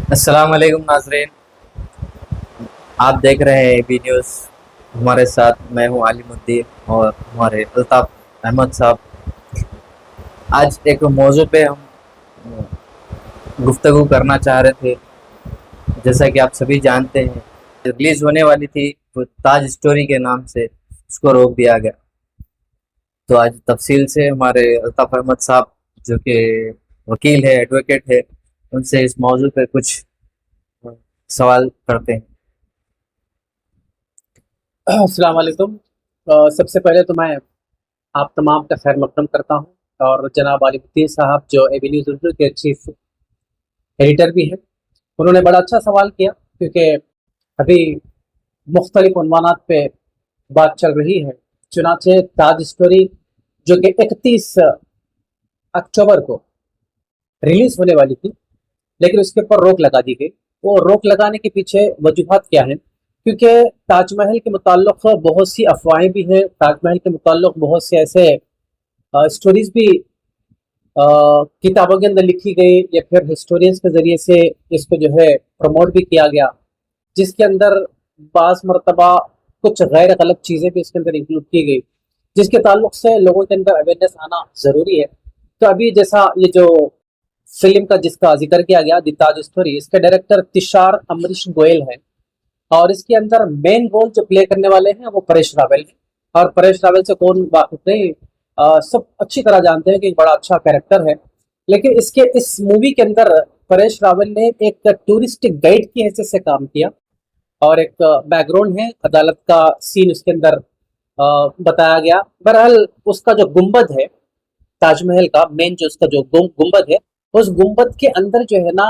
السلام علیکم ناظرین، آپ دیکھ رہے ہیں بی نیوز۔ ہمارے ساتھ میں ہوں عالم الدین اور ہمارے الطاف احمد صاحب۔ آج ایک موضوع پہ ہم گفتگو کرنا چاہ رہے تھے۔ جیسا کہ آپ سبھی جانتے ہیں، ریلیز ہونے والی تھی وہ تاج اسٹوری کے نام سے، اس کو روک دیا گیا۔ تو آج تفصیل سے ہمارے الطاف احمد صاحب جو کہ وکیل ہے، ایڈوکیٹ ہے، ان سے اس موضوع پہ کچھ سوال کرتے ہیں۔ السلام علیکم۔ سب سے پہلے تو میں آپ تمام کا خیر مقدم کرتا ہوں، اور جناب علی الدین صاحب جو اے بی نیوز اردو کے چیف ایڈیٹر بھی ہیں، انہوں نے بڑا اچھا سوال کیا، کیونکہ ابھی مختلف عنوانات پہ بات چل رہی ہے۔ چنانچہ تاج اسٹوری جو کہ 31 اکتوبر کو ریلیز ہونے والی تھی، لیکن اس کے اوپر روک لگا دی گئی۔ وہ روک لگانے کے پیچھے وجوہات کیا ہیں؟ کیونکہ تاج محل کے متعلق بہت سی افواہیں بھی ہیں، تاج محل کے متعلق بہت سے ایسے اسٹوریز بھی کتابوں کے اندر لکھی گئی، یا پھر ہسٹورینس کے ذریعے سے اس کو جو ہے پروموٹ بھی کیا گیا، جس کے اندر بعض مرتبہ کچھ غیر غلط چیزیں بھی اس کے اندر انکلوڈ کی گئی، جس کے تعلق سے لوگوں کے اندر اویئرنیس آنا ضروری ہے۔ تو ابھی جیسا یہ جو فلم کا جس کا ذکر کیا گیا، دی تاج اسٹوری، اس کے ڈائریکٹر تشار امریش گوئل ہیں، اور اس کے اندر مین رول جو پلے کرنے والے ہیں وہ پریش راول ہیں۔ اور پریش راول سے کون واقف نہیں، سب اچھی طرح جانتے ہیں کہ ایک بڑا اچھا کیریکٹر ہے۔ لیکن اس مووی کے اندر پریش راول نے ایک ٹورسٹ گائیڈ کی حیثیت سے کام کیا، اور ایک بیک گراؤنڈ ہے، عدالت کا سین اس کے اندر بتایا گیا۔ بہرحال اس کا جو گنبد ہے تاج محل کا، مین جو اس کا جو گنبد ہے، اس گنبد کے اندر جو ہے نا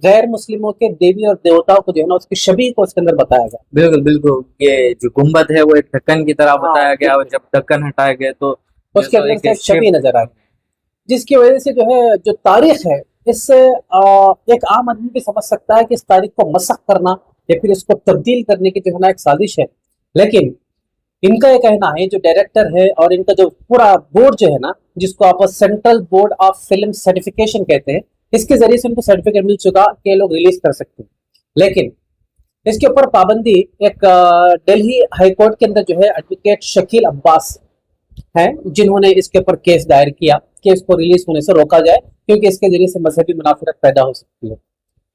غیر مسلموں کے دیوی اور دیوتاؤں کو جو ہے نا اس کی شبیہ کو اس کے اندر بتایا گیا۔ بالکل بالکل، یہ جو گنبد ہے وہ ایک ڈھکن کی طرح بتایا گیا، اور جب ڈھکن ہٹائے گئے تو اس کے اندر سے شبیہ نظر آئی، جس کی وجہ سے جو ہے جو تاریخ ہے، اس سے ایک عام آدمی بھی سمجھ سکتا ہے کہ اس تاریخ کو مسخ کرنا یا پھر اس کو تبدیل کرنے کی جو ہے نا ایک سازش ہے۔ لیکن ان کا یہ کہنا ہے، جو ڈائریکٹر ہے اور ان کا جو پورا بورڈ جو ہے نا، جس کو آپ central board of film certification کہتے ہیں، اس کے ذریعے سے ان کو سرٹیفکیٹ مل چکا کہ لوگ ریلیز کر سکتے ہیں۔ لیکن اس کے اوپر پابندی ایک دہلی ہائی کورٹ کے اندر جو ہے ایڈوکیٹ شکیل عباس ہیں، جنہوں نے اس کے اوپر کیس دائر کیا کہ اس کو ریلیز ہونے سے روکا جائے، کیونکہ اس کے ذریعے سے مذہبی منافرت پیدا ہو سکتی ہے۔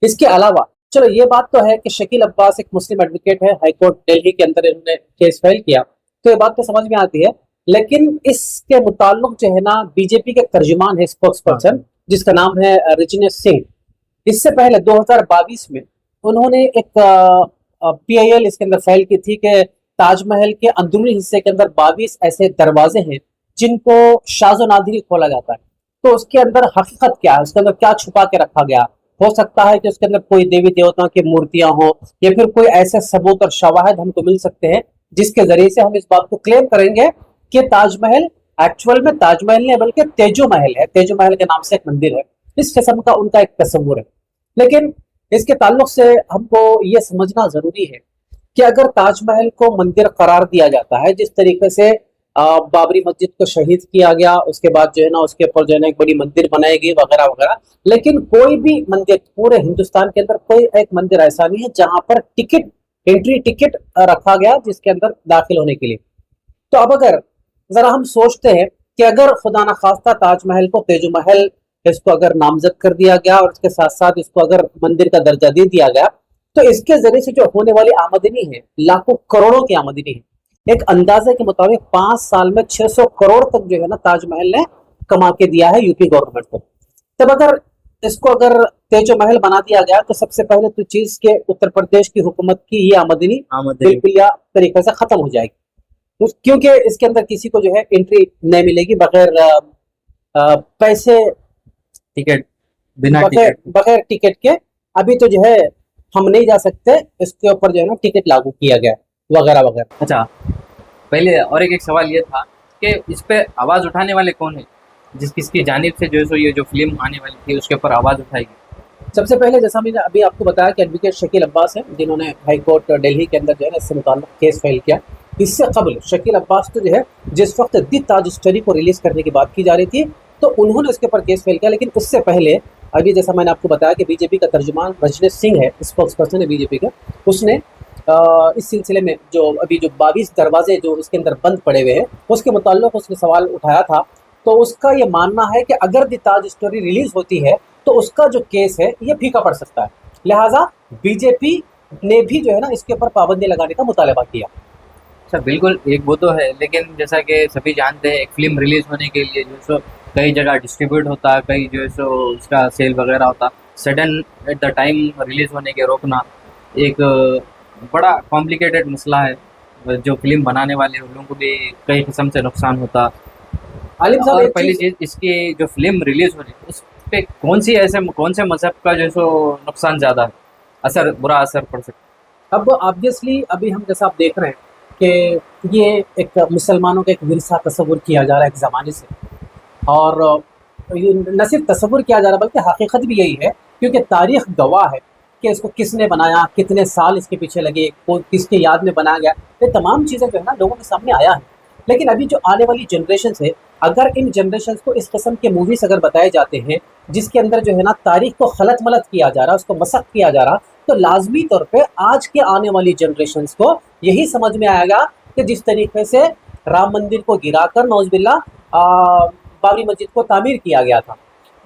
اس کے علاوہ چلو یہ بات تو ہے کہ شکیل عباس ایک مسلم ایڈوکیٹ ہے، ہائی کورٹ دہلی کے اندر انہوں نے کیس فائل کیا، تو یہ بات تو سمجھ میں آتی ہے۔ لیکن اس کے متعلق جو ہے نا بی جے پی کے ترجمان ہے، اسپوکس پرسن، جس کا نام ہے رجنیش سنگھ، اس سے پہلے 2022 میں انہوں نے ایک پی آئی ایل اس کے اندر فائل کی تھی کہ تاج محل کے اندرونی حصے کے اندر 22 ایسے دروازے ہیں جن کو شاذ و نادر کھولا جاتا ہے۔ تو اس کے اندر حقیقت کیا ہے، اس کے اندر کیا چھپا کے رکھا گیا؟ ہو سکتا ہے کہ اس کے اندر کوئی دیوی دیوتاؤں کی مورتیاں ہوں، یا پھر کوئی ایسے ثبوت اور شواہد ہم کو مل سکتے ہیں جس کے ذریعے سے ہم اس بات کو کلیم کریں گے کہ تاج محل ایکچول میں تاج محل نہیں بلکہ تیجو محل ہے، تیجو محل کے نام سے ایک مندر ہے۔ اس قسم کا ان کا ایک تصور ہے۔ لیکن اس کے تعلق سے ہم کو یہ سمجھنا ضروری ہے کہ اگر تاج محل کو مندر قرار دیا جاتا ہے، جس طریقے سے بابری مسجد کو شہید کیا گیا، اس کے بعد جو ہے نا اس کے اوپر جو ہے نا ایک بڑی مندر بنائی گئی وغیرہ وغیرہ، لیکن کوئی بھی مندر پورے ہندوستان کے اندر کوئی ایک مندر ایسا نہیں ہے جہاں پر ٹکٹ، انٹری ٹکٹ رکھا گیا جس کے اندر داخل ہونے کے لیے۔ تو اب اگر ذرا ہم سوچتے ہیں کہ اگر خدا نخواستہ تاج محل کو تیجو محل اس کو اگر نامزد کر دیا گیا، اور اس کے ساتھ ساتھ اس کو اگر مندر کا درجہ دے دیا گیا، تو اس کے ذریعے سے جو ہونے والی آمدنی ہے لاکھوں کروڑوں کی آمدنی ہے۔ ایک اندازے کے مطابق 5 سال میں 600 کروڑ تک جو ہے نا تاج محل نے کما کے دیا ہے یو پی گورنمنٹ کو۔ تب اگر اس کو اگر تیجو محل بنا دیا گیا تو سب سے پہلے تو چیز کے اتر پردیش کی حکومت کی یہ آمدنی بالکل یا طریقے سے ختم ہو جائے گی، کیونکہ اس کے اندر کسی کو جو ہے انٹری نہیں ملے گی بغیر پیسے، ٹکٹ، بغیر ٹکٹ کے۔ ابھی تو جو ہے ہم نہیں جا سکتے، اس کے اوپر جو ہے نا ٹکٹ لاگو کیا گیا وغیرہ وغیرہ۔ اچھا، پہلے اور ایک سوال یہ تھا کہ اس پہ آواز اٹھانے والے کون ہیں؟ کس کی جانب سے جو ہے سو یہ جو فلم آنے والی تھی اس کے اوپر آواز اٹھائے گی؟ سب سے پہلے جیسا میں نے ابھی آپ کو بتایا کہ ایڈوکیٹ شکیل عباس ہیں، جنہوں نے ہائی کورٹ دہلی کے اندر جو ہے نا اس سے متعلق کیس فائل کیا۔ اس سے قبل شکیل عباس تو جو ہے جس وقت دی تاج اسٹوری کو ریلیز کرنے کی بات کی جا رہی تھی تو انہوں نے اس کے اوپر کیس فائل کیا، لیکن اس سے پہلے ابھی جیسا میں نے آپ کو بتایا کہ بی جے پی کا ترجمان رجنیش سنگھ ہے، اسپوکس پرسن ہے بی جے پی کا، اس نے اس سلسلے میں جو ابھی جو 22 دروازے جو اس کے اندر بند پڑے ہوئے ہیں اس کے متعلق اس نے سوال اٹھایا تھا، تو اس کا یہ ماننا ہے کہ اگر دی تاج اسٹوری ریلیز ہوتی ہے تو اس کا جو کیس ہے یہ پھیکا پڑ سکتا ہے، لہٰذا بی جے پی نے بھی جو ہے نا اس کے اوپر پابندی لگانے کا مطالبہ کیا۔ اچھا بالکل، ایک وہ تو ہے، لیکن جیسا کہ سبھی جانتے ہیں ایک فلم ریلیز ہونے کے لیے جو سو کئی جگہ ڈسٹریبیوٹ ہوتا ہے، کئی جو ہے سو اس کا سیل وغیرہ ہوتا، sudden at the time release ہونے کے روکنا ایک بڑا کمپلیکیٹڈ مسئلہ ہے، جو فلم بنانے والے ان لوگوں کو بھی کئی قسم سے نقصان ہوتا۔ عالم صاحب اور ایک پہلی چیز، چیز اس کی جو فلم ریلیز ہو رہی ہے اس پہ کون سے مذہب کا جو ہے سو نقصان زیادہ ہے، برا اثر پڑ سکتا اب آبویسلی ابھی ہم جیسا آپ دیکھ رہے ہیں کہ یہ ایک مسلمانوں کا ایک ورثہ تصور کیا جا رہا ہے ایک زمانے سے، اور یہ نہ صرف تصور کیا جا رہا بلکہ حقیقت بھی یہی ہے، کیونکہ تاریخ گواہ ہے کہ اس کو کس نے بنایا، کتنے سال اس کے پیچھے لگے، کس کے یاد میں بنایا گیا، یہ تمام چیزیں جو ہے نا لوگوں کے سامنے آیا ہے۔ لیکن ابھی جو آنے والی جنریشنز ہے، اگر ان جنریشنز کو اس قسم کے موویز اگر بتائے جاتے ہیں جس کے اندر جو ہے نا تاریخ کو خلط ملط کیا جا رہا، اس کو مسخ کیا جا رہا، تو لازمی طور پہ آج کے آنے والی جنریشنز کو یہی سمجھ میں آئے گا کہ جس طریقے سے رام مندر کو گرا کر نعوذ باللہ بابری مسجد کو تعمیر کیا گیا تھا،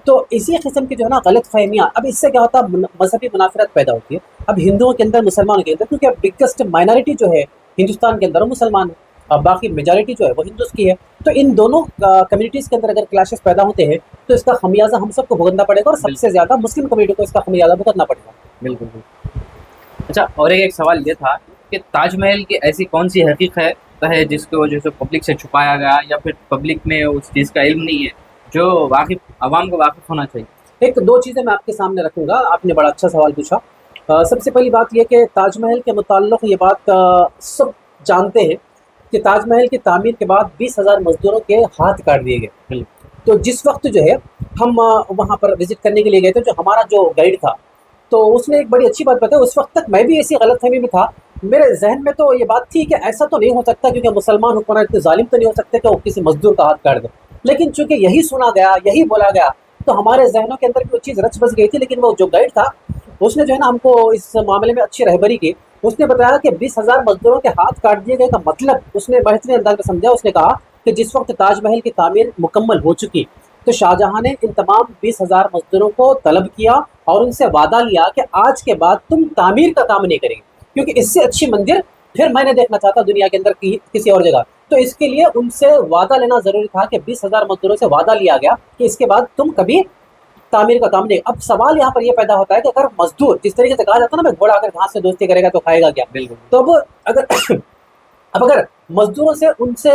تو اسی قسم کی جو ہے نا غلط فہمیاں، اب اس سے کیا ہوتا ہے، مذہبی منافرت پیدا ہوتی ہے۔ اب ہندوؤں کے اندر، مسلمانوں کے اندر، کیونکہ بگیسٹ مائنارٹی جو ہے ہندوستان کے اندر وہ مسلمان ہے، اور باقی میجارٹی جو ہے وہ ہندوز کی ہے، تو ان دونوں کمیونٹیز کے اندر اگر کلاشز پیدا ہوتے ہیں تو اس کا خمیازہ ہم سب کو بھگتنا پڑے گا، اور سب سے زیادہ مسلم کمیونٹی کو اس کا خمیازہ بھگتنا پڑے گا۔ بالکل بالکل۔ اچھا، اور ایک سوال یہ تھا کہ تاج محل کی ایسی کون سی حقیقت ہے جس کو جو ہے پبلک سے چھپایا گیا، یا پھر پبلک میں اس چیز کا علم نہیں ہے جو عوام کو واقف ہونا چاہیے؟ ایک دو چیزیں میں آپ کے سامنے رکھوں گا، آپ نے بڑا اچھا سوال پوچھا۔ سب سے پہلی بات یہ کہ تاج محل کے متعلق یہ بات سب جانتے ہیں کہ تاج محل کی تعمیر کے بعد 20,000 مزدوروں کے ہاتھ کاٹ دیے گئے۔ تو جس وقت جو ہے ہم وہاں پر وزٹ کرنے کے لیے گئے تھے، جو ہمارا جو گائیڈ تھا تو اس نے ایک بڑی اچھی بات بتائی، اس وقت تک میں بھی ایسی غلط فہمی میں تھا، میرے ذہن میں تو یہ بات تھی کہ ایسا تو نہیں ہو سکتا، کیونکہ مسلمان حکمران اتنے ظالم تو نہیں ہو سکتے کہ وہ کسی مزدور کا ہاتھ کاٹ دے، لیکن چونکہ یہی سنا گیا، یہی بولا گیا، تو ہمارے ذہنوں کے اندر بھی وہ چیز رچ بس گئی تھی۔ لیکن وہ جو گائیڈ تھا اس نے جو ہے نا ہم کو اس معاملے میں اچھی رہبری کی، اس نے بتایا کہ 20,000 مزدوروں کے ہاتھ کاٹ دیے گئے کا مطلب اس نے بہترین انداز میں سمجھا۔ اس نے کہا کہ جس وقت تاج محل کی تعمیر مکمل ہو چکی تو شاہجہاں نے ان تمام 20,000 مزدوروں کو طلب کیا اور ان سے وعدہ لیا کہ آج کے بعد تم تعمیر کا کام نہیں کریں گے، کیونکہ اس سے اچھی مندر پھر میں نے دیکھنا چاہتا دنیا کے اندر کسی اور جگہ، تو اس کے لیے ان سے وعدہ لینا ضروری تھا کہ 20,000 مزدوروں سے وعدہ لیا گیا کہ اس کے بعد تم کبھی تعمیر کا کام نہیں۔ اب سوال یہاں پر یہ پیدا ہوتا ہے کہ اگر مزدور، جس طریقے سے کہا جاتا ہے نا، میں گھوڑا اگر گھاس سے دوستی کرے گا تو کھائے گا کیا، بالکل۔ تو اگر مزدوروں سے ان سے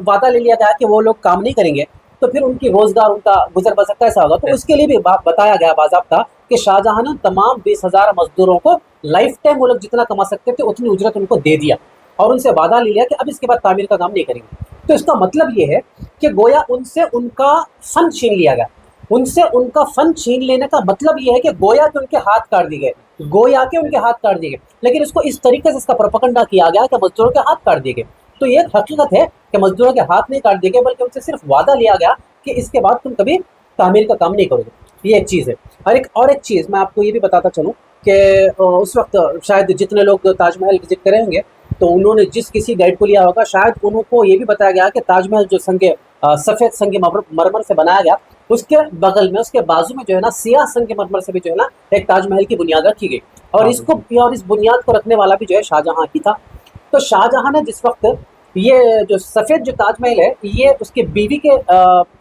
وعدہ لے لیا گیا کہ وہ لوگ کام نہیں کریں گے تو پھر ان کی روزگار، ان کا گزر بسر کیسا ہوگا؟ تو اس کے لیے بھی بتایا گیا باضابطہ کہ شاہجہاں نے تمام 20,000 مزدوروں کو لائف ٹائم وہ لوگ جتنا کما سکتے تھے اتنی اجرت ان کو دے دیا، اور ان سے وعدہ لے لیا کہ اب اس کے بعد تعمیر کا کام نہیں کریں گے۔ تو اس کا مطلب یہ ہے کہ گویا ان سے ان کا فن چھین لیا گیا، ان سے ان کا فن چھین لینے کا مطلب یہ ہے کہ گویا کہ ان کے ہاتھ کاٹ دیے گئے، گویا کہ ان کے ہاتھ کاٹ دیے گئے، لیکن اس کو اس طریقے سے اس کا پروپیگنڈا کیا گیا کہ مزدوروں کے ہاتھ کاٹ دیے گئے۔ تو یہ ایک حقیقت ہے کہ مزدوروں کے ہاتھ نہیں کاٹ دیے گئے، بلکہ ان سے صرف وعدہ لیا گیا کہ اس کے بعد تم کبھی تعمیر کا کام نہیں کرو گے۔ یہ ایک چیز ہے۔ اور ایک چیز میں آپ کو یہ بھی بتاتا چلوں کہ اس وقت شاید جتنے لوگ تاج محل وزٹ کرے ہوں گے تو انہوں نے جس کسی گائیڈ کو لیا ہوگا، شاید انہوں کو یہ بھی بتایا گیا کہ تاج محل جو سفید سنگ مرمر سے بنایا گیا، اس کے بغل میں، اس کے بازو میں جو ہے نا سیاہ سنگ مرمر سے بھی جو ہے نا ایک تاج محل کی بنیاد رکھی گئی، اور اس بنیاد کو رکھنے والا بھی جو ہے شاہجہاں ہی تھا۔ تو شاہجہاں نے جس وقت یہ جو سفید جو تاج محل ہے یہ اس کے بیوی کے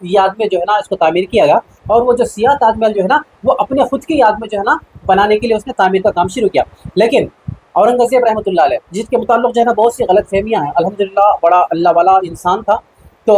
یاد میں جو ہے نا اس کو تعمیر کیا گیا، اور وہ جو سیاہ تاج محل جو ہے نا وہ اپنے خود کی یاد میں جو ہے نا بنانے کے لیے اس نے تعمیر کا کام شروع کیا۔ لیکن اورنگزیب رحمۃ اللہ علیہ، جس کے متعلق جو ہے نا بہت سی غلط فہمیاں ہیں، الحمدللہ بڑا اللہ والا انسان تھا، تو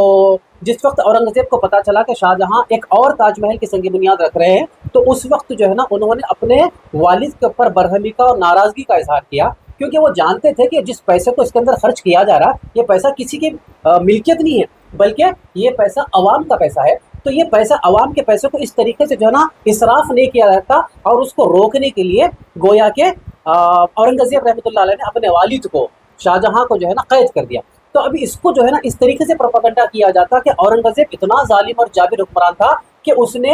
جس وقت اورنگزیب کو پتا چلا کہ شاہجہاں ایک اور تاج محل کی سنگ بنیاد رکھ رہے ہیں، تو اس وقت جو ہے نا انہوں نے اپنے والد کے اوپر برہمی کا اور ناراضگی کا اظہار کیا، کیونکہ وہ جانتے تھے کہ جس پیسے کو اس کے اندر خرچ کیا جا رہا ہے یہ پیسہ کسی کی ملکیت نہیں ہے، بلکہ یہ پیسہ عوام کا پیسہ ہے، تو یہ پیسہ عوام کے پیسے کو اس طریقے سے جو ہے نا اسراف نہیں کیا جاتا، اور اس کو روکنے کے لیے گویا کہ اورنگزیب رحمۃ اللہ علیہ نے اپنے والد کو، شاہجہاں کو جو ہے نا قید کر دیا۔ تو ابھی اس کو جو ہے نا اس طریقے سے پروپیگنڈا کیا جاتا کہ اورنگزیب اتنا ظالم اور جابر حکمران تھا کہ اس نے